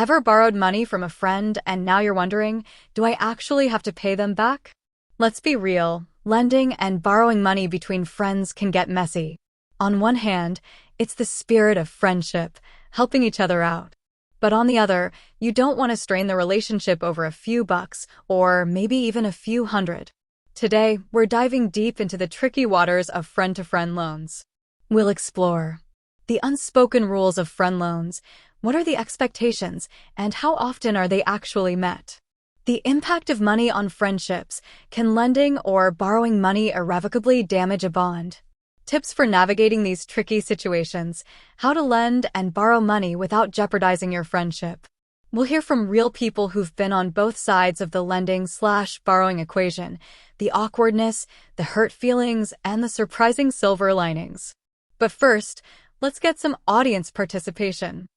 Ever borrowed money from a friend and now you're wondering, do I actually have to pay them back? Let's be real, lending and borrowing money between friends can get messy. On one hand, it's the spirit of friendship, helping each other out. But on the other, you don't want to strain the relationship over a few bucks, or maybe even a few hundred. Today, we're diving deep into the tricky waters of friend-to-friend loans. We'll explore the unspoken rules of friend loans. What are the expectations, and how often are they actually met? The impact of money on friendships. Can lending or borrowing money irrevocably damage a bond? Tips for navigating these tricky situations. How to lend and borrow money without jeopardizing your friendship. We'll hear from real people who've been on both sides of the lending/borrowing equation, the awkwardness, the hurt feelings, and the surprising silver linings. But first, let's get some audience participation.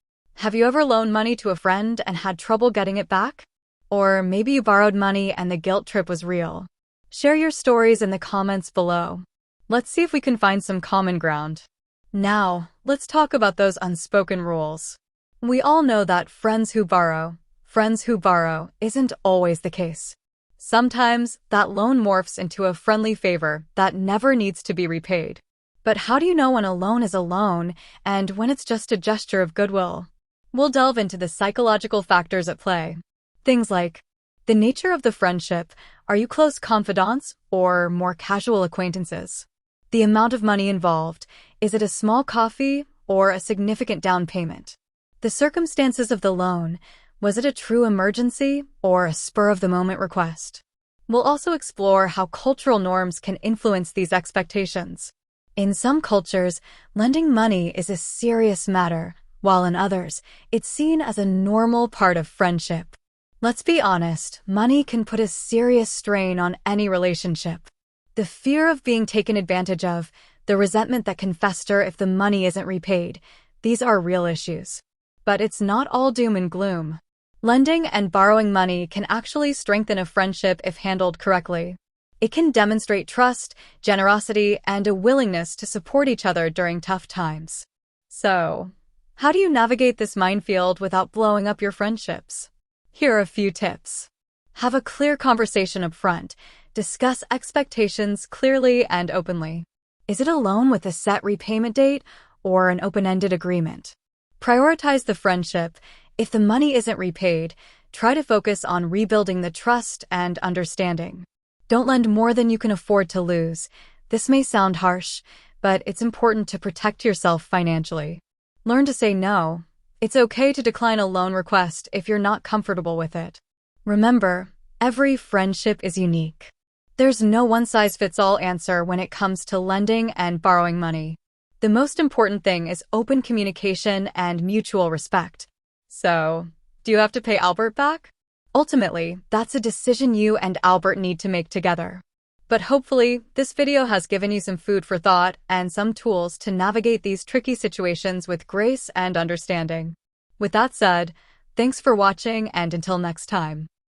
Have you ever loaned money to a friend and had trouble getting it back? Or maybe you borrowed money and the guilt trip was real. Share your stories in the comments below. Let's see if we can find some common ground. Now, let's talk about those unspoken rules. We all know that friends who borrow isn't always the case. Sometimes, that loan morphs into a friendly favor that never needs to be repaid. But how do you know when a loan is a loan and when it's just a gesture of goodwill? We'll delve into the psychological factors at play. Things like the nature of the friendship. Are you close confidants or more casual acquaintances? The amount of money involved. Is it a small coffee or a significant down payment? The circumstances of the loan. Was it a true emergency or a spur-of-the-moment request? We'll also explore how cultural norms can influence these expectations. In some cultures, lending money is a serious matter, while in others, it's seen as a normal part of friendship. Let's be honest, money can put a serious strain on any relationship. The fear of being taken advantage of, the resentment that can fester if the money isn't repaid, these are real issues. But it's not all doom and gloom. Lending and borrowing money can actually strengthen a friendship if handled correctly. It can demonstrate trust, generosity, and a willingness to support each other during tough times. So, how do you navigate this minefield without blowing up your friendships? Here are a few tips. Have a clear conversation up front. Discuss expectations clearly and openly. Is it a loan with a set repayment date or an open-ended agreement? Prioritize the friendship. If the money isn't repaid, try to focus on rebuilding the trust and understanding. Don't lend more than you can afford to lose. This may sound harsh, but it's important to protect yourself financially. Learn to say no. It's okay to decline a loan request if you're not comfortable with it. Remember, every friendship is unique. There's no one-size-fits-all answer when it comes to lending and borrowing money. The most important thing is open communication and mutual respect. So, do you have to pay Albert back? Ultimately, that's a decision you and Albert need to make together. But hopefully, this video has given you some food for thought and some tools to navigate these tricky situations with grace and understanding. With that said, thanks for watching and until next time.